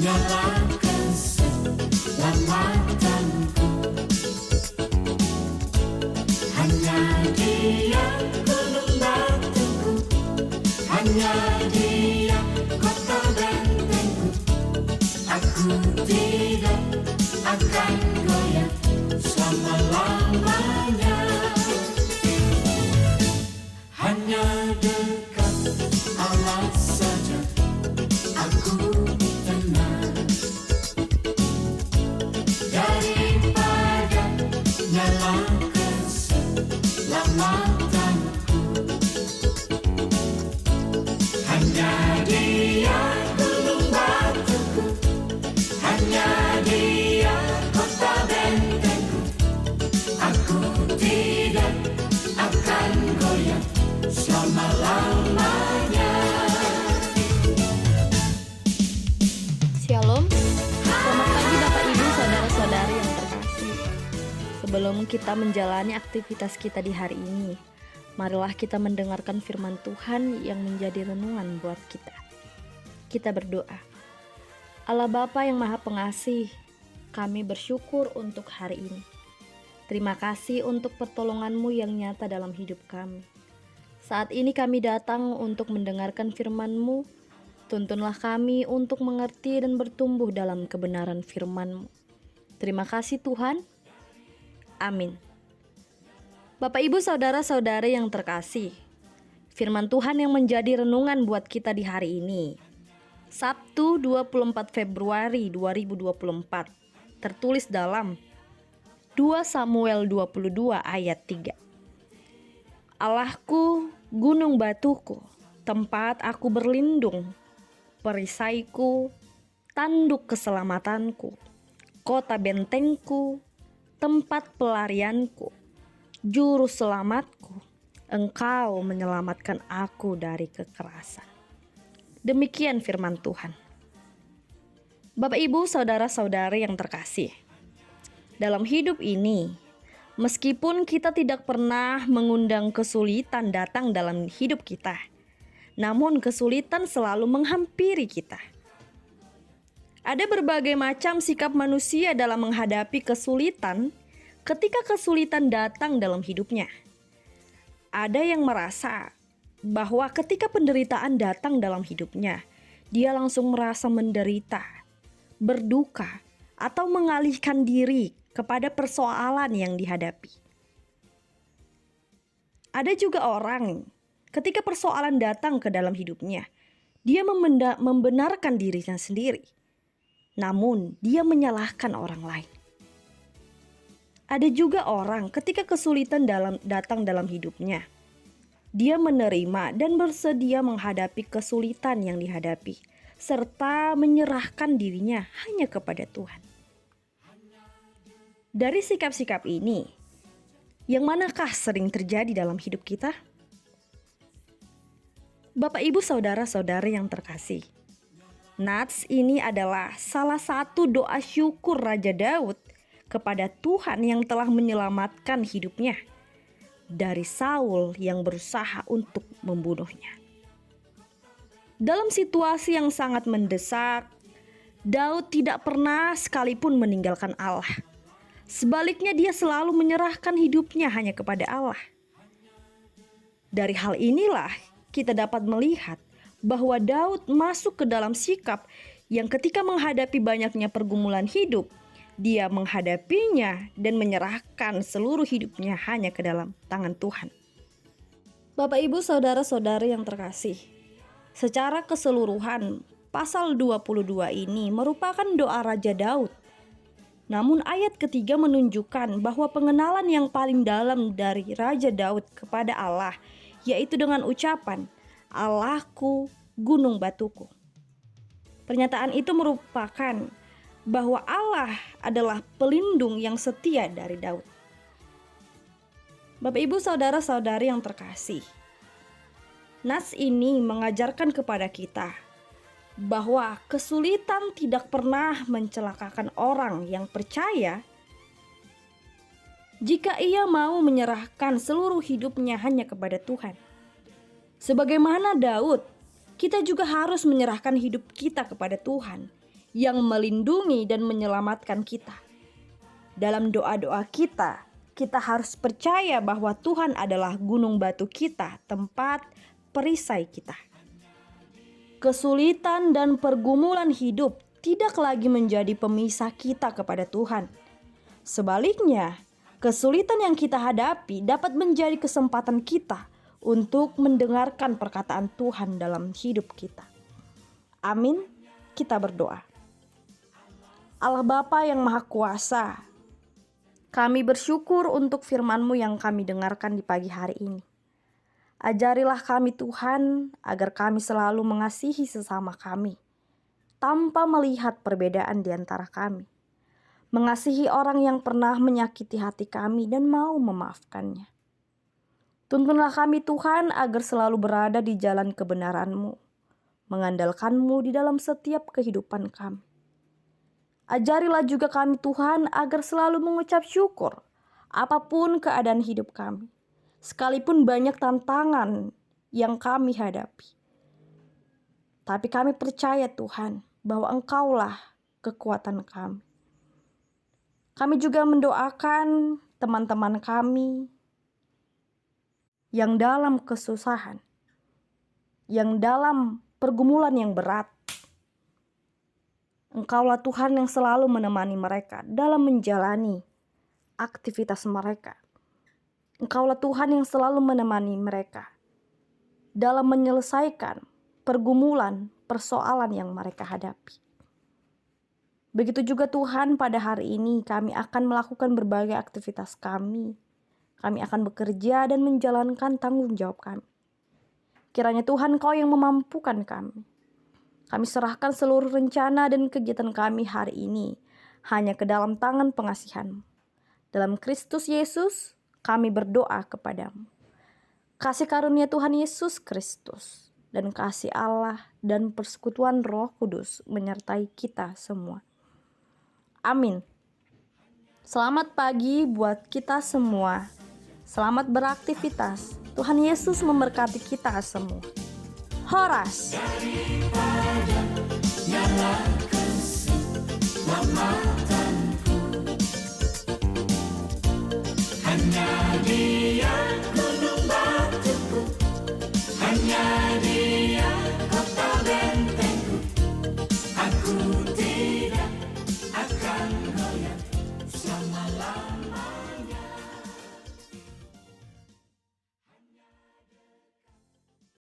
nyalakan keselamatanku. Hanya Dia gunung batuku, hanya Dia kota bentengku. Aku tidak akan goyah selama-lamanya. Hanya dekat Allah saja aku tenang, daripada nyala keselamatanku. Hanya Dia gunung batuku, hanya Dia kota bentengku. Aku tidak akan goyah selama-lamanya. Shalom, selamat pagi Bapak Ibu Saudara-saudari yang terkasih. Sebelum kita menjalani aktivitas kita di hari ini, marilah kita mendengarkan firman Tuhan yang menjadi renungan buat kita. Kita berdoa. Allah Bapa yang Maha Pengasih, kami bersyukur untuk hari ini. Terima kasih untuk pertolongan-Mu yang nyata dalam hidup kami. Saat ini kami datang untuk mendengarkan firman-Mu. Tuntunlah kami untuk mengerti dan bertumbuh dalam kebenaran firman-Mu. Terima kasih Tuhan. Amin. Bapak Ibu Saudara-saudari yang terkasih, firman Tuhan yang menjadi renungan buat kita di hari ini, Sabtu 24 Februari 2024, tertulis dalam 2 Samuel 22 ayat 3. Allahku, gunung batuku, tempat aku berlindung, perisaiku, tanduk keselamatanku, kota bentengku, tempat pelarianku, juru selamatku, Engkau menyelamatkan aku dari kekerasan. Demikian firman Tuhan. Bapak Ibu Saudara-saudari yang terkasih, dalam hidup ini, meskipun kita tidak pernah mengundang kesulitan datang dalam hidup kita, namun kesulitan selalu menghampiri kita. Ada berbagai macam sikap manusia dalam menghadapi kesulitan ketika kesulitan datang dalam hidupnya. Ada yang merasa bahwa ketika penderitaan datang dalam hidupnya, dia langsung merasa menderita, berduka, atau mengalihkan diri kepada persoalan yang dihadapi. Ada juga orang ketika persoalan datang ke dalam hidupnya, dia membenarkan dirinya sendiri, namun dia menyalahkan orang lain. Ada juga orang ketika kesulitan datang dalam hidupnya, dia menerima dan bersedia menghadapi kesulitan yang dihadapi, serta menyerahkan dirinya hanya kepada Tuhan. Dari sikap-sikap ini, yang manakah sering terjadi dalam hidup kita? Bapak Ibu Saudara-saudari yang terkasih, nats ini adalah salah satu doa syukur Raja Daud kepada Tuhan yang telah menyelamatkan hidupnya dari Saul yang berusaha untuk membunuhnya. Dalam situasi yang sangat mendesak, Daud tidak pernah sekalipun meninggalkan Allah. Sebaliknya dia selalu menyerahkan hidupnya hanya kepada Allah. Dari hal inilah kita dapat melihat bahwa Daud masuk ke dalam sikap yang ketika menghadapi banyaknya pergumulan hidup, dia menghadapinya dan menyerahkan seluruh hidupnya hanya ke dalam tangan Tuhan. Bapak Ibu Saudara-saudari yang terkasih, secara keseluruhan pasal 22 ini merupakan doa Raja Daud. Namun ayat ketiga menunjukkan bahwa pengenalan yang paling dalam dari Raja Daud kepada Allah, yaitu dengan ucapan, Allahku, gunung batuku. Pernyataan itu merupakan bahwa Allah adalah pelindung yang setia dari Daud. Bapak Ibu Saudara-saudari yang terkasih, nas ini mengajarkan kepada kita bahwa kesulitan tidak pernah mencelakakan orang yang percaya jika ia mau menyerahkan seluruh hidupnya hanya kepada Tuhan. Sebagaimana Daud, kita juga harus menyerahkan hidup kita kepada Tuhan, yang melindungi dan menyelamatkan kita. Dalam doa-doa kita harus percaya bahwa Tuhan adalah gunung batu kita, tempat perisai kita. Kesulitan dan pergumulan hidup tidak lagi menjadi pemisah kita kepada Tuhan. Sebaliknya, kesulitan yang kita hadapi dapat menjadi kesempatan kita untuk mendengarkan perkataan Tuhan dalam hidup kita. Amin. Kita berdoa. Allah Bapa yang Maha Kuasa, kami bersyukur untuk firman-Mu yang kami dengarkan di pagi hari ini. Ajarilah kami Tuhan, agar kami selalu mengasihi sesama kami, tanpa melihat perbedaan di antara kami. Mengasihi orang yang pernah menyakiti hati kami dan mau memaafkannya. Tuntunlah kami Tuhan, agar selalu berada di jalan kebenaran-Mu, mengandalkan-Mu di dalam setiap kehidupan kami. Ajarilah juga kami Tuhan, agar selalu mengucap syukur apapun keadaan hidup kami, sekalipun banyak tantangan yang kami hadapi. Tapi kami percaya Tuhan, bahwa Engkaulah kekuatan kami. Kami juga mendoakan teman-teman kami yang dalam kesusahan, yang dalam pergumulan yang berat. Engkaulah Tuhan yang selalu menemani mereka dalam menjalani aktivitas mereka. Engkaulah Tuhan yang selalu menemani mereka dalam menyelesaikan pergumulan, persoalan yang mereka hadapi. Begitu juga Tuhan, pada hari ini kami akan melakukan berbagai aktivitas kami. Kami akan bekerja dan menjalankan tanggung jawab kami. Kiranya Tuhan Kau yang memampukan kami. Kami serahkan seluruh rencana dan kegiatan kami hari ini hanya ke dalam tangan pengasihan-Mu. Dalam Kristus Yesus kami berdoa kepadamu. Kasih karunia Tuhan Yesus Kristus dan kasih Allah dan persekutuan Roh Kudus menyertai kita semua. Amin. Selamat pagi buat kita semua. Selamat beraktivitas. Tuhan Yesus memberkati kita semua. Horas.